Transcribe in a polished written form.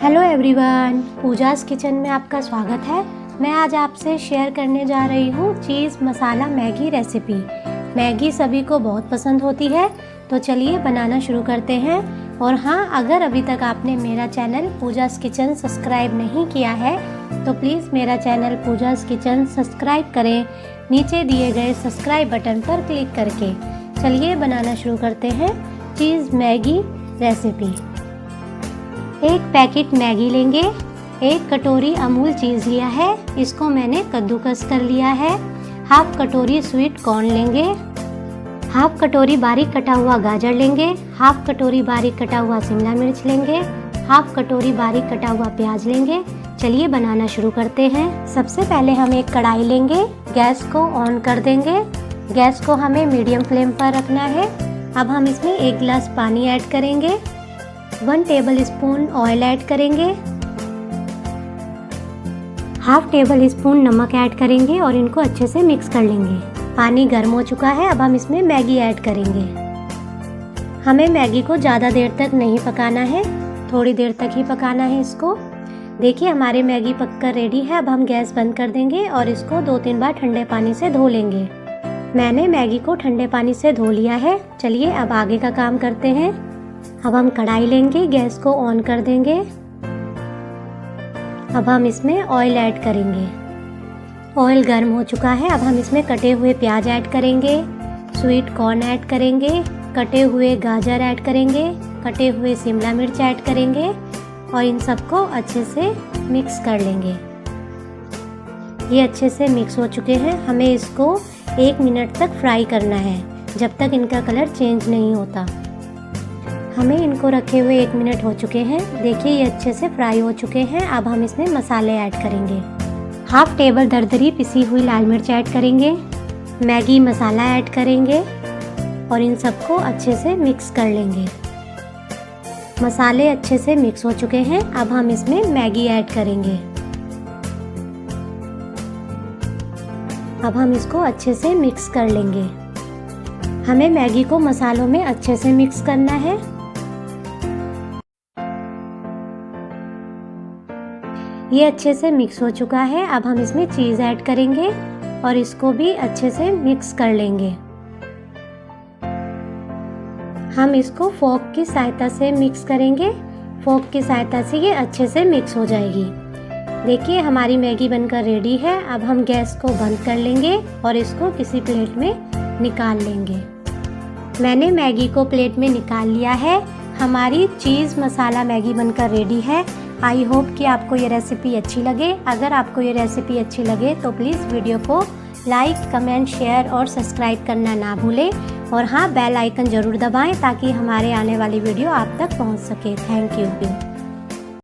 Hello everyone, Pooja's kitchen में आपका स्वागत है। मैं आज आपसे शेयर करने जा रही हूँ चीज़ मसाला मैगी रेसिपी। मैगी सभी को बहुत पसंद होती है, तो चलिए बनाना शुरू करते हैं। और हाँ, अगर अभी तक आपने मेरा चैनल पूजास किचन सब्सक्राइब नहीं किया है तो प्लीज़ मेरा चैनल पूजास किचन सब्सक्राइब करें, नीचे दिए गए सब्सक्राइब बटन पर क्लिक करके। चलिए बनाना शुरू करते हैं चीज़ मैगी रेसिपी। एक पैकेट मैगी लेंगे, एक कटोरी अमूल चीज़ लिया है, इसको मैंने कद्दूकस कर लिया है। हाफ कटोरी स्वीट कॉर्न लेंगे, हाफ कटोरी बारीक कटा हुआ गाजर लेंगे, हाफ कटोरी बारीक कटा हुआ शिमला मिर्च लेंगे, हाफ कटोरी बारीक कटा हुआ प्याज लेंगे। चलिए बनाना शुरू करते हैं। सबसे पहले हम एक कढ़ाई लेंगे, गैस को ऑन कर देंगे। गैस को हमें मीडियम फ्लेम पर रखना है। अब हम इसमें 1 गिलास पानी ऐड करेंगे, 1 टेबल स्पून ऑयल ऐड करेंगे, हाफ टेबल स्पून नमक ऐड करेंगे और इनको अच्छे से मिक्स कर लेंगे। पानी गर्म हो चुका है, अब हम इसमें मैगी ऐड करेंगे। हमें मैगी को ज़्यादा देर तक नहीं पकाना है, थोड़ी देर तक ही पकाना है इसको। देखिए हमारे मैगी पककर रेडी है। अब हम गैस बंद कर देंगे और इसको 2-3 बार ठंडे पानी से धो लेंगे। मैंने मैगी को ठंडे पानी से धो लिया है। चलिए अब आगे का काम करते हैं। अब हम कढ़ाई लेंगे, गैस को ऑन कर देंगे। अब हम इसमें ऑयल ऐड करेंगे। ऑयल गर्म हो चुका है, अब हम इसमें कटे हुए प्याज ऐड करेंगे, स्वीट कॉर्न ऐड करेंगे, कटे हुए गाजर ऐड करेंगे, कटे हुए शिमला मिर्च ऐड करेंगे और इन सबको अच्छे से मिक्स कर लेंगे। ये अच्छे से मिक्स हो चुके हैं। हमें इसको 1 मिनट तक फ्राई करना है, जब तक इनका कलर चेंज नहीं होता। हमें इनको रखे हुए 1 मिनट हो चुके हैं। देखिए ये अच्छे से फ्राई हो चुके हैं। अब हम इसमें मसाले ऐड करेंगे। हाफ टेबल दरदरी पिसी हुई लाल मिर्च ऐड करेंगे, मैगी मसाला ऐड करेंगे और इन सबको अच्छे से मिक्स कर लेंगे। मसाले अच्छे से मिक्स हो चुके हैं। अब हम इसमें मैगी ऐड करेंगे। अब हम इसको अच्छे से मिक्स कर लेंगे। हमें मैगी को मसालों में अच्छे से मिक्स करना है। ये अच्छे से मिक्स हो चुका है। अब हम इसमें चीज़ ऐड करेंगे और इसको भी अच्छे से मिक्स कर लेंगे। हम इसको फोर्क की सहायता से मिक्स करेंगे। फोर्क की सहायता से ये अच्छे से मिक्स हो जाएगी। देखिए हमारी मैगी बनकर रेडी है। अब हम गैस को बंद कर लेंगे और इसको किसी प्लेट में निकाल लेंगे। मैंने मैगी को प्लेट में निकाल लिया है। हमारी चीज़ मसाला मैगी बनकर रेडी है। आई होप कि आपको ये रेसिपी अच्छी लगे। अगर आपको ये रेसिपी अच्छी लगे तो प्लीज़ वीडियो को लाइक, कमेंट, शेयर और सब्सक्राइब करना ना भूलें। और हाँ, बेल आइकन ज़रूर दबाएं ताकि हमारे आने वाली वीडियो आप तक पहुंच सके। Thank you.